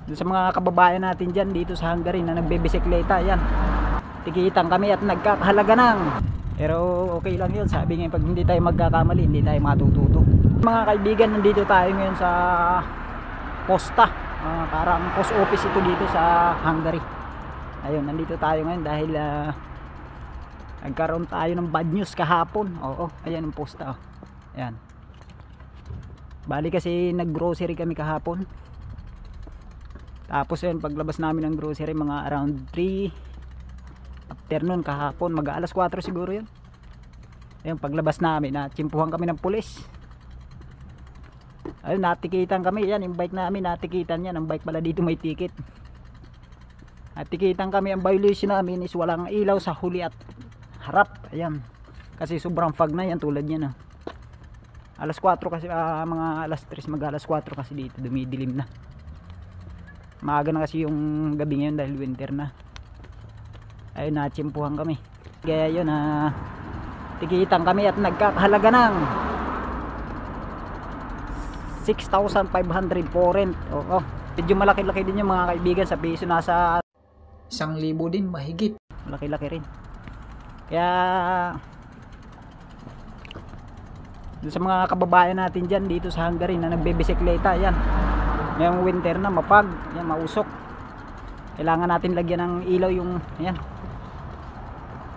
Doon sa mga kababayan natin dyan dito sa Hungary na nagbebisikleta, yan, tikitan kami at nagkakahalaga ng. Pero okay lang yun, sabi nga pag hindi tayo magkakamali hindi tayo matututo. Mga kaibigan, nandito tayo ngayon sa posta, parang post office ito dito sa Hungary. Ayun, nandito tayo ngayon dahil nagkaroon tayo ng bad news kahapon. Oo, ayan ang posta, oh. Ayan, bali kasi nag-grocery kami kahapon. Tapos yun, paglabas namin ng grocery mga around 3 afternoon kahapon, mag alas 4 siguro yun. Ayun, paglabas namin natsimpuhan kami ng pulis. Ayun, natikitan kami. Yan, yung bike namin natikitan yan. Ang bike pala dito may ticket. Natikitan kami. Ang violation namin is walang ilaw sa huli at harap. Ayan, kasi sobrang fog na yan, tulad yan, oh. Alas 4 kasi, mga alas 3 mag alas 4 kasi dito dumidilim na. Maaga na kasi yung gabi ngayon dahil winter na. Ayun, natsimpuhan kami. Kaya yun, tikitan kami at nagkakahalaga ng 6,500 for rent. Oo, medyo malaki-laki din yung mga kaibigan, sa piso nasa 1,000 din mahigit. Malaki-laki rin. Kaya sa mga kababayan natin dyan dito sa Hungary na nagbebisikleta, yan, ngayong winter na mapag, yan, mausok, kailangan natin lagyan ng ilaw yung yan,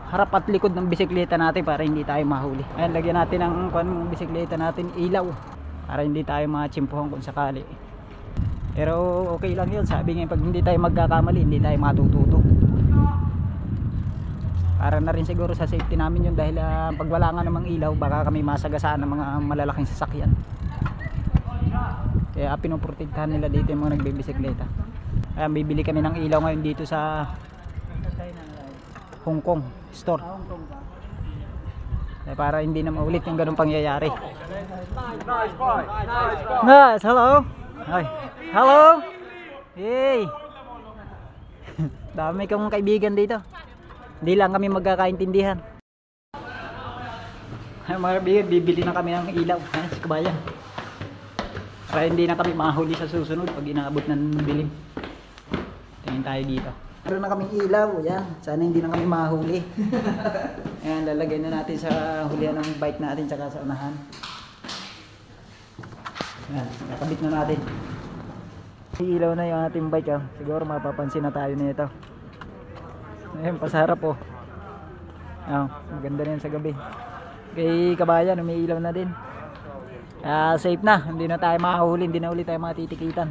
harap at likod ng bisikleta natin para hindi tayo mahuli. Ayan, lagyan natin ng bisikleta natin ilaw para hindi tayo matsimpuhan kung sakali. Pero okay lang yun, sabi nga pag hindi tayo magkakamali hindi tayo matututo. Para na rin siguro sa safety namin yun, dahil pag wala nga namang ilaw baka kami masagasaan ng mga malalaking sasakyan. Kaya pinoprotektahan nila dito yung mga nagbibisikleta. Kaya bibili kami ng ilaw ngayon dito sa Hong Kong store. Kaya para hindi na maulit yung ganung pangyayari. Nice, hello. Hi. Hello. Hey. Dami kong kaibigan dito. Hindi lang kami magkakaintindihan. Mga kaibigan, bibili na kami ng ilaw. Ayan, si kabayan. Para hindi na kami mahuli sa susunod pag inaabot ng dilim. Tingin tayo dito. Meron na kaming ilaw. Yan. Sana hindi na kami mahuli. Ayan, lalagay na natin sa hulihan ng bike natin tsaka sa unahan. Ayan, nakabit na natin. Ilaw na yung ating bike, oh. Siguro mapapansin na tayo nito. Ayan, pasarap, oh. Ayan, maganda rin sa gabi. Kay kabayan, umiilaw na din. Safe na, hindi na tayo makahuli, hindi na ulit tayo matitikitan.